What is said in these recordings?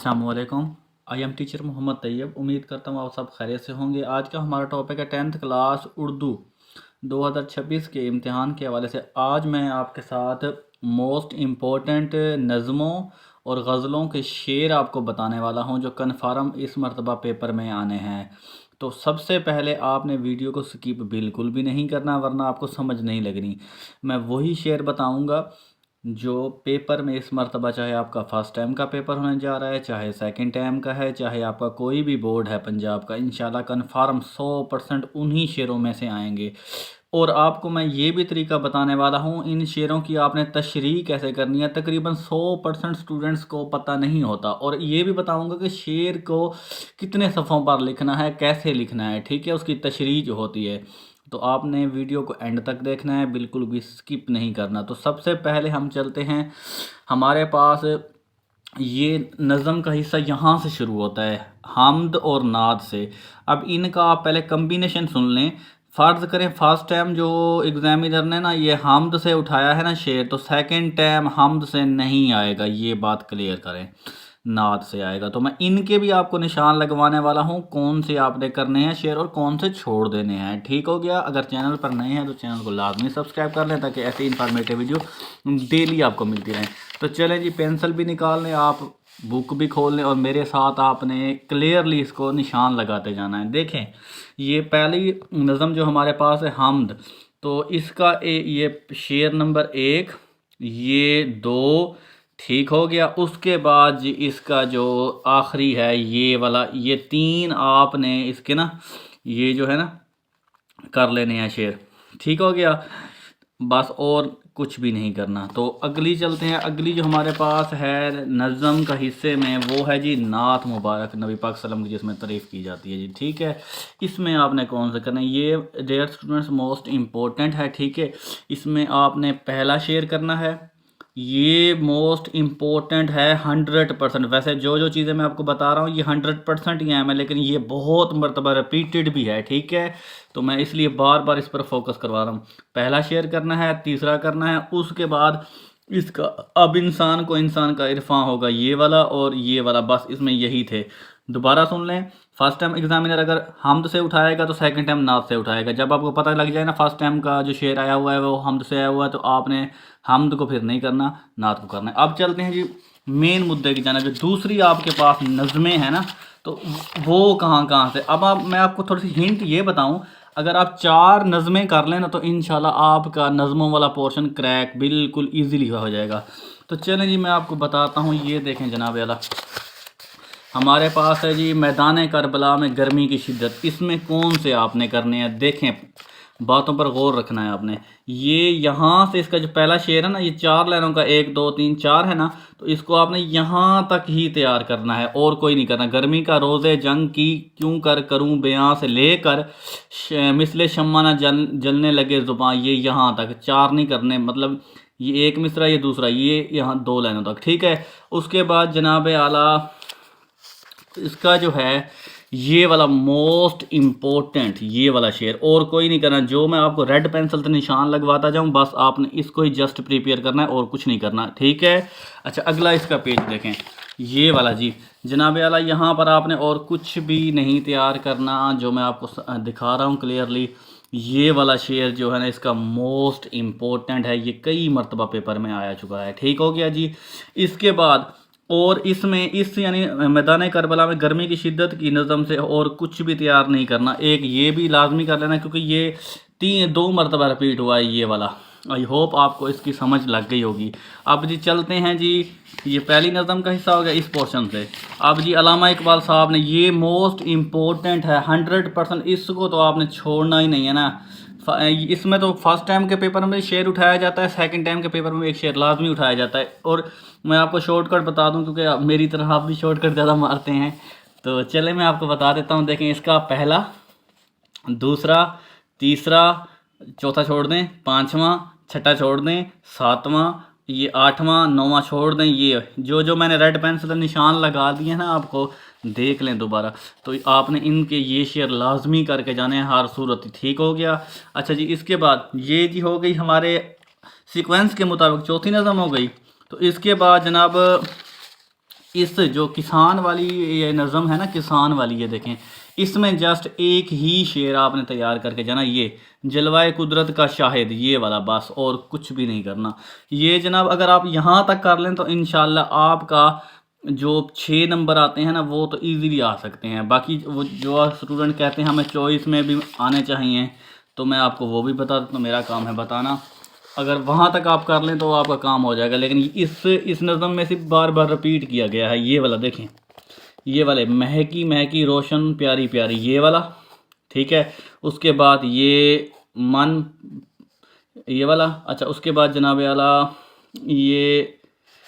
अस्सलामुअलैकुम। I am teacher Mohammad Tayyab. उम्मीद करता हूँ आप सब खैरियत से होंगे। आज का हमारा टॉपिक है 10th क्लास उर्दू 2026 के इम्तिहान के हवाले से। आज मैं आपके साथ मोस्ट इम्पोर्टेंट नज़मों और गज़लों के शेर आपको बताने वाला हूँ जो कन्फर्म इस मरतबा पेपर में आने हैं। तो सबसे पहले आपने वीडियो को स्किप बिल्कुल भी नहीं करना, वरना आपको समझ नहीं लगनी। मैं वही शेर बताऊँगा जो पेपर में इस मरतबा, चाहे आपका फ़र्स्ट टाइम का पेपर होने जा रहा है, चाहे सेकंड टाइम का है, चाहे आपका कोई भी बोर्ड है पंजाब का, इंशाल्लाह कन्फर्म 100% उन्हीं शेरों में से आएंगे। और आपको मैं ये भी तरीका बताने वाला हूँ इन शेरों की आपने तशरीह कैसे करनी है। तकरीबन 100% स्टूडेंट्स को पता नहीं होता। और ये भी बताऊँगा कि शेर को कितने सफ़ों पर लिखना है, कैसे लिखना है, ठीक है, उसकी तशरीह जो होती है। तो आपने वीडियो को एंड तक देखना है, बिल्कुल भी स्किप नहीं करना। तो सबसे पहले हम चलते हैं, हमारे पास ये नज़म का हिस्सा यहाँ से शुरू होता है, हमद और नाद से। अब इनका आप पहले कम्बिनेशन सुन लें। फ़र्ज़ करें फर्स्ट टाइम जो एग्ज़ामिनर ने ना ये हमद से उठाया है ना शेर, तो सेकंड टाइम हमद से नहीं आएगा, ये बात क्लियर करें, नाद से आएगा। तो मैं इनके भी आपको निशान लगवाने वाला हूँ, कौन से आपने करने हैं शेर और कौन से छोड़ देने हैं। ठीक हो गया। अगर चैनल पर नए हैं तो चैनल को लाजमी सब्सक्राइब कर लें ताकि ऐसी इंफॉर्मेटिव वीडियो डेली आपको मिलती रहें। तो चलें जी, पेंसिल भी निकाल लें, आप बुक भी खोल लें और मेरे साथ आपने क्लियरली इसको निशान लगाते जाना है। देखें, ये पहली नज़म जो हमारे पास है हमद, तो इसका ये शेर नंबर 1, ये 2, ठीक हो गया। उसके बाद जी इसका जो आखिरी है ये वाला, ये 3 आपने इसके ना ये जो है ना कर लेने हैं शेर। ठीक हो गया, बस और कुछ भी नहीं करना। तो अगली चलते हैं। अगली जो हमारे पास है नज़म का हिस्से में, वो है जी नात मुबारक नबी पाक सल्लम की, जिसमें तारीफ़ की जाती है जी। ठीक है, इसमें आपने कौन सा करना है, ये डियर स्टूडेंट्स मोस्ट इम्पोर्टेंट है। ठीक है, इसमें आपने पहला शेर करना है, ये मोस्ट इम्पोर्टेंट है 100%। वैसे जो जो चीज़ें मैं आपको बता रहा हूँ ये 100% ही हैं, लेकिन ये बहुत मरतबा रिपीटेड भी है। ठीक है, तो मैं इसलिए बार बार इस पर फोकस करवा रहा हूँ। पहला शेयर करना है, तीसरा करना है, उसके बाद इसका अब इंसान का इरफान होगा ये वाला और ये वाला, बस इसमें यही थे। दोबारा सुन लें, फर्स्ट टाइम एग्जामिनर अगर हमद से उठाएगा तो सेकंड टाइम नाद से उठाएगा। जब आपको पता लग जाए ना फर्स्ट टाइम का जो शेर आया हुआ है वो हमद से आया हुआ है, तो आपने हमद को फिर नहीं करना, नाद को करना है। अब चलते हैं जी मेन मुद्दे की जानिब। जो दूसरी आपके पास नज़में हैं ना, तो वो कहाँ कहाँ से। अब मैं आपको थोड़ी सी हिंट ये बताऊँ, अगर आप 4 नज़में कर लें ना तो इंशाल्लाह आपका नज़मों वाला पोर्शन क्रैक बिल्कुल ईजीली हो जाएगा। तो चलें जी, मैं आपको बताता हूँ। ये देखें जनाब आला, हमारे पास है जी मैदान करबला में गर्मी की शिद्दत। इसमें कौन से आपने करने हैं, देखें, बातों पर गौर रखना है आपने। ये यहाँ से इसका जो पहला शेर है ना, ये 4 लाइनों का 1 2 3 4 है ना, तो इसको आपने यहाँ तक ही तैयार करना है और कोई नहीं करना। गर्मी का रोज़े जंग की क्यों कर करूँ बयां से लेकर मिसले शम्मा ना जलने लगे ज़ुबां, ये यहाँ तक 4 नहीं करने। मतलब ये एक मिसरा, ये दूसरा, ये यहाँ 2 लाइनों तक। ठीक है, उसके बाद जनाब आला इसका जो है ये वाला मोस्ट इम्पोर्टेंट ये वाला शेर और कोई नहीं करना। जो मैं आपको रेड पेंसिल से निशान लगवाता जाऊं, बस आपने इसको ही जस्ट प्रिपेयर करना है और कुछ नहीं करना। ठीक है, अच्छा अगला इसका पेज देखें, ये वाला जी जनाब आला, यहाँ पर आपने और कुछ भी नहीं तैयार करना। जो मैं आपको दिखा रहा हूँ क्लियरली, ये वाला शेर जो है ना इसका मोस्ट इम्पोर्टेंट है, ये कई मरतबा पेपर में आया चुका है। ठीक हो गया जी। इसके बाद और इसमें इस यानी मैदान करबला में गर्मी की शिद्दत की नज़म से और कुछ भी तैयार नहीं करना। एक ये भी लाजमी कर लेना क्योंकि ये 2 मरतबा रिपीट हुआ है ये वाला। आई होप आपको इसकी समझ लग गई होगी। अब जी चलते हैं जी, ये पहली नज़म का हिस्सा हो गया इस पोर्शन से। अब जी अल्लामा इकबाल साहब ने, ये मोस्ट इम्पोर्टेंट है 100%, इसको तो आपने छोड़ना ही नहीं है ना। इसमें तो फर्स्ट टाइम के पेपर में शेर उठाया जाता है, सेकंड टाइम के पेपर में एक शेर लाजमी उठाया जाता है। और मैं आपको शॉर्टकट बता दूं क्योंकि मेरी तरह आप भी शॉर्टकट ज़्यादा मारते हैं, तो चले मैं आपको बता देता हूं। देखें, इसका पहला, दूसरा, तीसरा, चौथा छोड़ दें, पाँचवा, छठा छोड़ दें, सातवां, ये आठवां, नौवां छोड़ दें। ये जो जो मैंने रेड पेन से निशान लगा दिए हैं ना, आपको देख लें दोबारा। तो आपने इनके ये शेयर लाजमी करके जाने हैं हर सूरत। ठीक हो गया। अच्छा जी, इसके बाद ये जी हो गई हमारे सीक्वेंस के मुताबिक चौथी नज़म हो गई। तो इसके बाद जनाब इस जो किसान वाली ये नज़म है ना, किसान वाली, ये देखें, इसमें जस्ट एक ही शेर आपने तैयार करके जाना, ये जलवाए कुदरत का शाहिद, ये वाला, बस और कुछ भी नहीं करना। ये जनाब अगर आप यहाँ तक कर लें तो इंशाल्लाह आपका जो 6 नंबर आते हैं ना वो तो इजीली आ सकते हैं। बाकी वो जो स्टूडेंट कहते हैं हमें चॉइस में भी आने चाहिए, तो मैं आपको वो भी बता देता हूँ, मेरा काम है बताना। अगर वहाँ तक आप कर लें तो आपका काम हो जाएगा। लेकिन इस नज़म में सिर्फ बार बार रिपीट किया गया है, ये वाला देखें, ये वाले महकी महकी रोशन प्यारी प्यारी, ये वाला, ठीक है। उसके बाद ये मन, ये वाला, अच्छा उसके बाद जनाब आला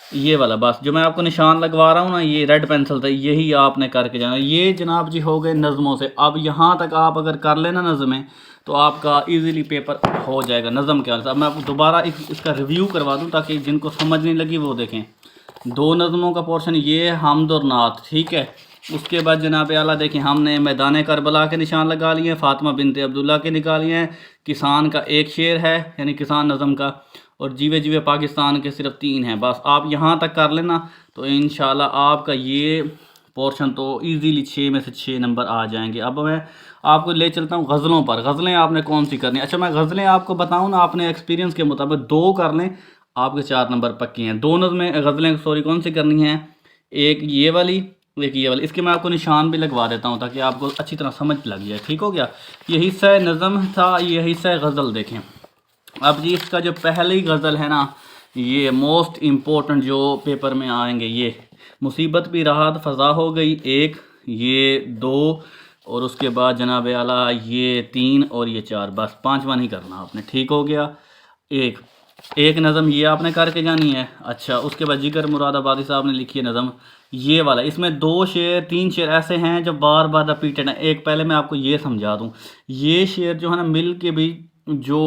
ये वाला, बस जो मैं आपको निशान लगवा रहा हूँ ना, ये रेड पेंसिल से, यही आपने करके जाना। ये जनाब जी हो गए नज़मों से। अब यहाँ तक आप अगर कर लेना नज़में तो आपका इजीली पेपर हो जाएगा नज़म के हाल से। अब मैं आपको दोबारा इसका रिव्यू करवा दूँ ताकि जिनको समझ नहीं लगी वो देखें। 2 नज़मों का पोर्शन ये हमद और नात, ठीक है। उसके बाद जनाब आला देखें, हमने मैदान करबला के निशान लगा लिए हैं, फ़ातिमा बिनते अब्दुल्ला के निकालिए हैं, किसान का एक शेर है यानी किसान नज़म का, और जीवे जीवे पाकिस्तान के सिर्फ 3 हैं। बस आप यहाँ तक कर लेना तो इंशाल्लाह आपका ये पोर्शन तो इजीली 6 में से 6 नंबर आ जाएंगे। अब मैं आपको ले चलता हूँ गज़लों पर। गज़लें आपने कौन सी करनी है? अच्छा मैं गज़लें आपको बताऊँ ना, आपने एक्सपीरियंस के मुताबिक 2 कर लें, आपके 4 नंबर पक्के हैं। 2 नज़में गज़लें सॉरी कौन सी करनी है, एक ये वाली, एक ये वाली। इसके मैं आपको निशान भी लगवा देता हूँ ताकि आपको अच्छी तरह समझ लग जाए, ठीक हो गया। ये हिस्सा नज़म था, ये हिस्सा गज़ल देखें। अब जी इसका जो पहली गज़ल है ना, ये मोस्ट इम्पोर्टेंट जो पेपर में आएंगे, ये मुसीबत भी राहत फ़ज़ा हो गई एक, ये 2, और उसके बाद जनाब आला ये 3 और ये 4, बस 5वां नहीं करना आपने, ठीक हो गया। एक नज़म ये आपने करके जानी है। अच्छा उसके बाद जिगर मुरादाबादी साहब ने लिखी है नज़म, ये वाला, इसमें 2 शेर 3 शेर ऐसे हैं जो बार बार रिपीटेड हैं। एक पहले मैं आपको ये समझा दूँ, ये शेर जो है ना मिल के भी जो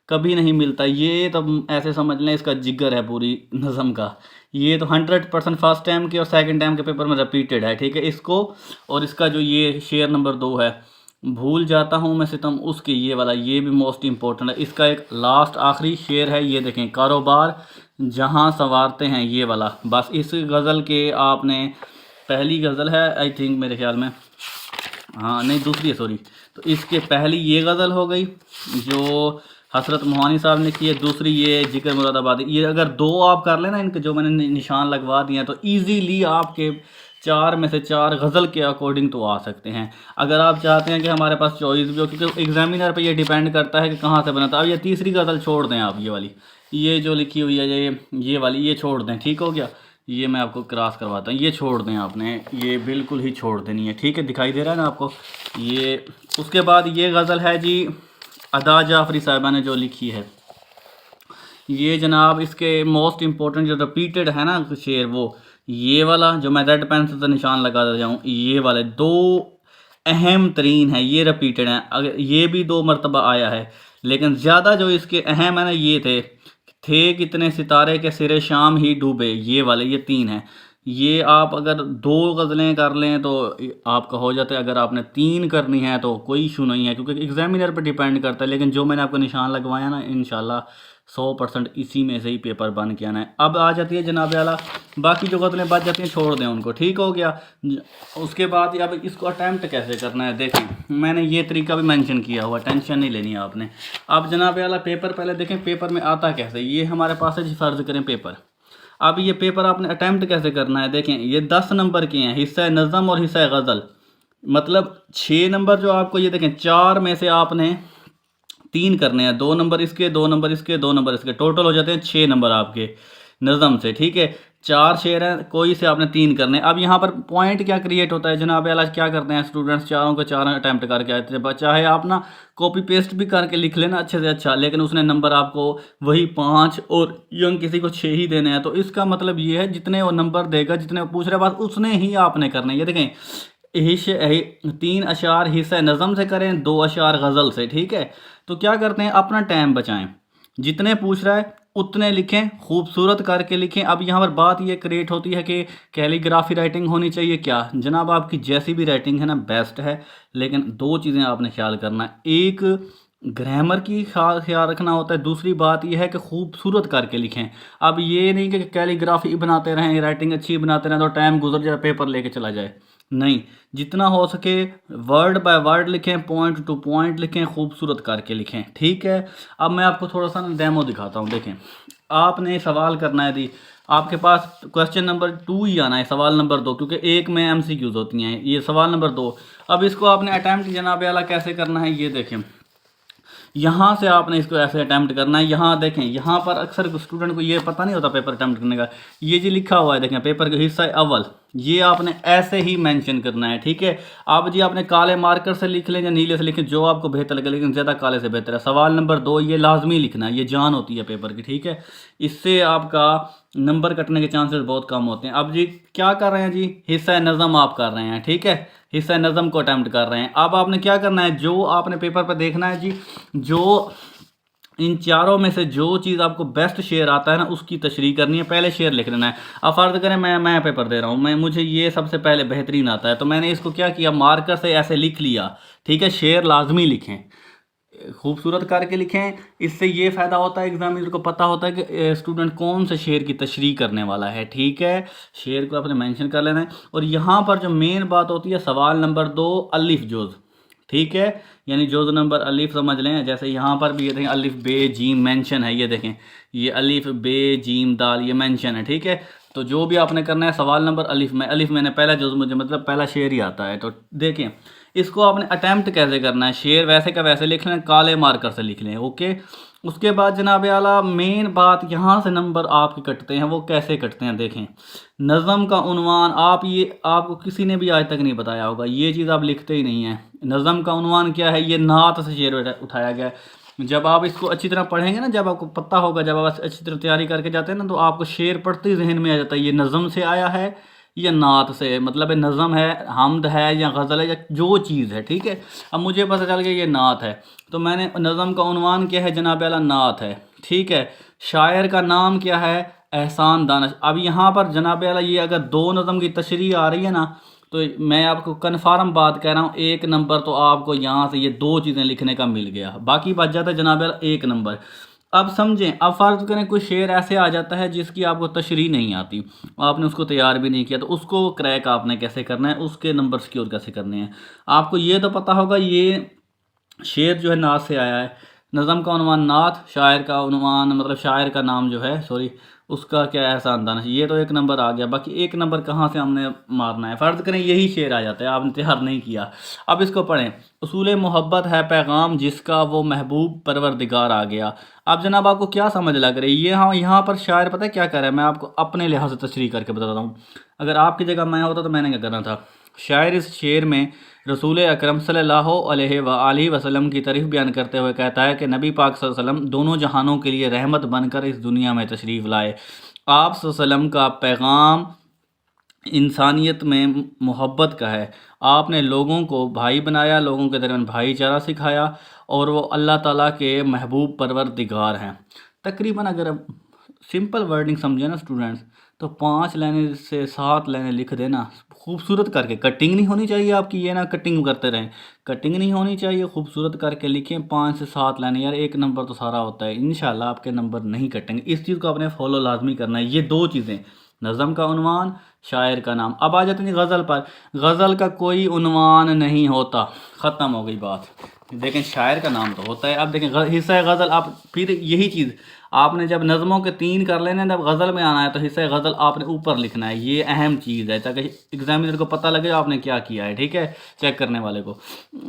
कभी नहीं मिलता, ये तो ऐसे समझ लें इसका जिगर है पूरी नज़म का। ये तो 100% फर्स्ट टाइम के और सेकंड टाइम के पेपर में रिपीटेड है, ठीक है इसको। और इसका जो ये शेर नंबर 2 है, भूल जाता हूँ मैं सितम उसके, ये वाला, ये भी मोस्ट इम्पोर्टेंट है। इसका एक लास्ट आखिरी शेर है, ये देखें, कारोबार जहाँ संवारते हैं, ये वाला। बस इस गज़ल के आपने, पहली गज़ल है आई थिंक मेरे ख्याल में, हाँ नहीं दूसरी है सॉरी, तो इसके पहली ये गज़ल हो गई जो हसरत मोहानी साहब ने की है, दूसरी ये जिगर मुरादाबादी। ये अगर 2 आप कर लेना इनके जो मैंने निशान लगवा दिए हैं तो इजीली आपके 4 में से 4 गज़ल के अकॉर्डिंग तो आ सकते हैं। अगर आप चाहते हैं कि हमारे पास चॉइस भी हो, क्योंकि एग्जामिनर पे ये डिपेंड करता है कि कहाँ से बनाता है। अब ये तीसरी गज़ल छोड़ दें आप, ये वाली, ये जो लिखी हुई है ये वाली, ये छोड़ दें, ठीक हो गया। ये मैं आपको क्रॉस करवाता हूँ, ये छोड़ दें आपने, ये बिल्कुल ही छोड़ देनी है, ठीक है, दिखाई दे रहा है ना आपको ये। उसके बाद ये गज़ल है जी अदा जाफरी साहिबा ने जो लिखी है, ये जनाब इसके मोस्ट इम्पोर्टेंट जो रिपीटेड है ना शेर, वो ये वाला जो मैं रेड पेंसिल से निशान लगा दे जाऊँ, ये वाले 2 अहम तरीन है, ये रिपीटेड हैं। अगर ये भी 2 मरतबा आया है, लेकिन ज़्यादा जो इसके अहम है ना, ये थे कितने सितारे के सिरे शाम ही डूबे, ये वाले, ये 3 हैं। ये आप अगर 2 गज़लें कर लें तो आपका हो जाता है। अगर आपने 3 करनी है तो कोई इशू नहीं है, क्योंकि एग्जामिनर पर डिपेंड करता है। लेकिन जो मैंने आपको निशान लगवाया ना, इंशाल्लाह 100% इसी में से ही पेपर बन के आना है। अब आ जाती है जनाब आला, बाकी जो गज़लें बच जाती हैं छोड़ दें उनको, ठीक हो गया। उसके बाद अब इसको अटैम्प्ट कैसे करना है, देखें मैंने ये तरीका भी मेंशन किया हुआ, टेंशन नहीं लेनी है आपने। अब जनाब आला पेपर पहले देखें, पेपर में आता कैसे, ये हमारे पास है जी, फ़र्ज़ करें पेपर। अब ये पेपर आपने अटैम्प्ट कैसे करना है, देखें ये 10 नंबर के हैं, हिस्सा नज़म और हिस्सा गज़ल, मतलब 6 नंबर जो आपको, ये देखें 4 में से आपने 3 करने हैं, 2 नंबर इसके, 2 नंबर इसके, 2 नंबर इसके, टोटल हो जाते हैं 6 नंबर आपके नज़म से, ठीक है। 4 शेर हैं, कोई से आपने 3 करने। अब यहाँ पर पॉइंट क्या क्रिएट होता है जनाब आला, क्या करते हैं स्टूडेंट्स, चारों के 4 अटैम्प्ट करके आते हैं। चाहे आप ना कॉपी पेस्ट भी करके लिख लेना अच्छे से अच्छा, लेकिन उसने नंबर आपको वही 5 और यंग किसी को 6 ही देने हैं। तो इसका मतलब ये है जितने वो नंबर देगा, जितने वो पूछ रहे बस उतने ही आपने करने। ये देखें 3 अशार हिस्सा नज़म से करें, 2 अशार गज़ल से, ठीक है। तो क्या करते हैं, अपना टाइम बचाएं, जितने पूछ रहा है उतने लिखें, खूबसूरत करके लिखें। अब यहाँ पर बात ये क्रिएट होती है कि कैलीग्राफी राइटिंग होनी चाहिए, क्या जनाब आपकी जैसी भी राइटिंग है ना बेस्ट है, लेकिन 2 चीज़ें आपने ख्याल करना है। एक ग्रामर की ख्याल रखना होता है। दूसरी बात यह है कि खूबसूरत करके लिखें। अब ये नहीं कि कैलीग्राफी बनाते रहें, राइटिंग अच्छी बनाते रहें तो टाइम गुजर जाए, पेपर लेके चला जाए। नहीं, जितना हो सके वर्ड बाय वर्ड लिखें, पॉइंट टू पॉइंट लिखें, खूबसूरत करके लिखें, ठीक है। अब मैं आपको थोड़ा सा ना डेमो दिखाता हूँ। देखें, आपने सवाल करना है दी, आपके पास क्वेश्चन नंबर 2 ही आना है, सवाल नंबर 2, क्योंकि एक में MCQs होती हैं, ये सवाल नंबर 2। अब इसको आपने अटैम्प्ट जनाब आला कैसे करना है, ये देखें। यहाँ से आपने इसको ऐसे अटैम्प्ट करना है। यहाँ देखें, यहाँ पर अक्सर स्टूडेंट को ये पता नहीं होता पेपर अटैम्प्ट करने का। ये जी लिखा हुआ है, देखें, पेपर का हिस्सा अव्वल, ये आपने ऐसे ही मेंशन करना है, ठीक है। आप जी आपने काले मार्कर से लिख लें या नीले से लिखें, जो आपको बेहतर लगे, लेकिन ज़्यादा काले से बेहतर है। सवाल नंबर 2 ये लाजमी लिखना है, ये जान होती है पेपर की, ठीक है। इससे आपका नंबर कटने के चांसेस बहुत कम होते हैं। अब जी क्या कर रहे हैं जी, हिस्सा नज़म आप कर रहे हैं, ठीक है, हिस्सा नज़म को अटैम्प्ट कर रहे हैं। अब आपने क्या करना है, जो आपने पेपर पर देखना है जी, जो इन चारों में से जो चीज़ आपको बेस्ट शेयर आता है ना, उसकी तशरीह करनी है, पहले शेयर लिख लेना है। अब फ़र्ज़ करें मैं पेपर दे रहा हूँ, मुझे ये सबसे पहले बेहतरीन आता है, तो मैंने इसको क्या किया, मार्कर से ऐसे लिख लिया, ठीक है। शेयर लाजमी लिखें, खूबसूरत करके लिखें। इससे ये फ़ायदा होता है, एग्जामिनर को पता होता है कि स्टूडेंट कौन से शेर की तशरीह करने वाला है, ठीक है। शेर को आपने मेंशन कर लेना है। और यहाँ पर जो मेन बात होती है, सवाल नंबर 2 अलिफ जोज़, ठीक है, यानी जोज़ नंबर अलिफ समझ लें। जैसे यहाँ पर भी ये देखें, अलिफ बे जीम मेंशन है, ये देखें, ये अलिफ बे जीम दाल ये मेंशन है, ठीक है। तो जो भी आपने करना है, सवाल नंबर अलिफ में, अलिफ मैंने पहला जोज़, मुझे मतलब पहला शेर ही आता है। तो देखें, इसको आपने अटैम्प्ट कैसे करना है, शेर वैसे का वैसे लिख लें, काले मार्कर से लिख लें, ओके। उसके बाद जनाब आला मेन बात, यहाँ से नंबर आपके कटते हैं, वो कैसे कटते हैं देखें। नज़म का उन्वान, आप ये आपको किसी ने भी आज तक नहीं बताया होगा, ये चीज़ आप लिखते ही नहीं हैं। नज़म का उन्वान क्या है, ये नात से शेर उठाया गया है। जब आप इसको अच्छी तरह पढ़ेंगे ना, जब आपको पता होगा, जब आप अच्छी तरह तैयारी करके जाते हैं ना, तो आपको शेर पढ़ते ही जहन में आ जाता है, ये नज़म से आया है या नात से, मतलब नज़म है, हमद है या गज़ल है या जो चीज़ है, ठीक है। अब मुझे पता चल गया ये नात है, तो मैंने नज़म का उन्वान क्या है, जनाब आला नात है, ठीक है। शायर का नाम क्या है, एहसान दानिश। अब यहाँ पर जनाब आला ये अगर 2 नज़म की तशरीह आ रही है ना, तो मैं आपको कन्फर्म बात कह रहा हूँ, 1 नंबर तो आपको यहाँ से ये 2 चीज़ें लिखने का मिल गया, बाकी बच जाता है जनाब आला 1 नंबर। अब समझें, अब फ़र्ज़ करें कोई शेर ऐसे आ जाता है जिसकी आपको तशरीह नहीं आती, आपने उसको तैयार भी नहीं किया, तो उसको क्रैक आपने कैसे करना है, उसके नंबर सिक्योर कैसे करने हैं। आपको ये तो पता होगा, ये शेर जो है नात से आया है, नज़म का उन्वान नात, शायर का उन्वान मतलब शायर का नाम जो है, सॉरी, उसका क्या है, एहसान दानिश। ये तो 1 नंबर आ गया, बाकी 1 नंबर कहाँ से हमने मारना है। फ़र्ज़ करें यही शेर आ जाता है, आपने तैयार नहीं किया। अब इसको पढ़ें, उसूल मोहब्बत है पैगाम जिसका वो महबूब परवरदिगार आ गया। अब जनाब आपको क्या समझ लग रही है, ये हाँ, यहाँ पर शायर पता है क्या कर रहा है, मैं आपको अपने लिहाज से तशरीह करके बताता हूँ। अगर आपकी जगह मैं होता तो मैंने क्या करना था, शायर इस शेर में रसूल अकरम सल्लल्लाहु अलैहि वसल्लम की तारीफ़ बयान करते हुए कहता है कि नबी पाक सल्लल्लाहु अलैहि वसल्लम दोनों जहानों के लिए रहमत बनकर इस दुनिया में तशरीफ़ लाए। आप सल्लल्लाहु अलैहि वसल्लम का पैगाम इंसानियत में मोहब्बत का है। आपने लोगों को भाई बनाया, लोगों के दरमियान भाईचारा सिखाया, और वो अल्लाह ताला के महबूब परवरदिगार हैं। तकरीबन अगर अब सिंपल वर्डिंग समझे ना स्टूडेंट्स, तो 5 लाइनें से 7 लाइनें लिख देना, खूबसूरत करके। कटिंग नहीं होनी चाहिए आपकी, ये ना कटिंग करते रहें, कटिंग नहीं होनी चाहिए, खूबसूरत करके लिखें 5 से 7 लाइनें। यार 1 नंबर तो सारा होता है, इंशाल्लाह आपके नंबर नहीं कटेंगे। इस चीज़ को आपने फॉलो लाजमी करना है, ये 2 चीज़ें, नज़म का उन्वान, शायर का नाम। अब आ जाते हैं गज़ल पर। गज़ल का कोई उन्वान नहीं होता, ख़त्म हो गई बात। देखें, शायर का नाम तो होता है। अब देखें हिस्सा गज़ल, आप फिर यही चीज़ आपने जब नज़मों के 3 कर लेने, जब गज़ल में आना है तो हिस्सा गज़ल आपने ऊपर लिखना है, ये अहम चीज़ है, ताकि एग्जामिनर को पता लगे आपने क्या किया है, ठीक है, चेक करने वाले को।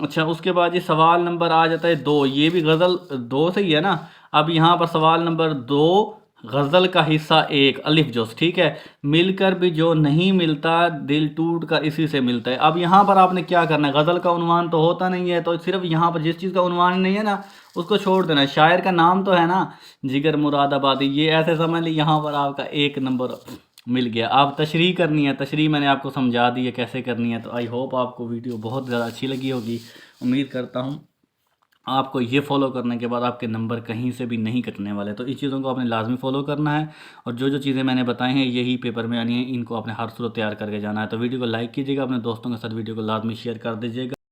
अच्छा, उसके बाद ये सवाल नंबर आ जाता है 2, ये भी गज़ल 2 से ही है ना। अब यहाँ पर सवाल नंबर 2, गज़ल का हिस्सा 1 अलिफ जोस, ठीक है, मिलकर भी जो नहीं मिलता दिल टूट कर इसी से मिलता है। अब यहाँ पर आपने क्या करना है, गज़ल का उन्वान तो होता नहीं है, तो सिर्फ यहाँ पर जिस चीज़ का उन्वान नहीं है ना, उसको छोड़ देना है। शायर का नाम तो है ना, जिगर मुरादाबादी, ये ऐसे समझ ली, यहाँ पर आपका 1 नंबर मिल गया। आप तशरीह करनी है, तशरीह मैंने आपको समझा दी है कैसे करनी है। तो आई होप आपको वीडियो बहुत ज़्यादा अच्छी लगी होगी, उम्मीद करता हूँ आपको ये फॉलो करने के बाद आपके नंबर कहीं से भी नहीं कटने वाले। तो इस चीज़ों को आपने लाजमी फॉलो करना है, और जो जो चीज़ें मैंने बताई हैं यही पेपर में आनी है, इनको आपने हर सूरत तैयार करके जाना है। तो वीडियो को लाइक कीजिएगा, अपने दोस्तों के साथ वीडियो को लाजमी शेयर कर दीजिएगा।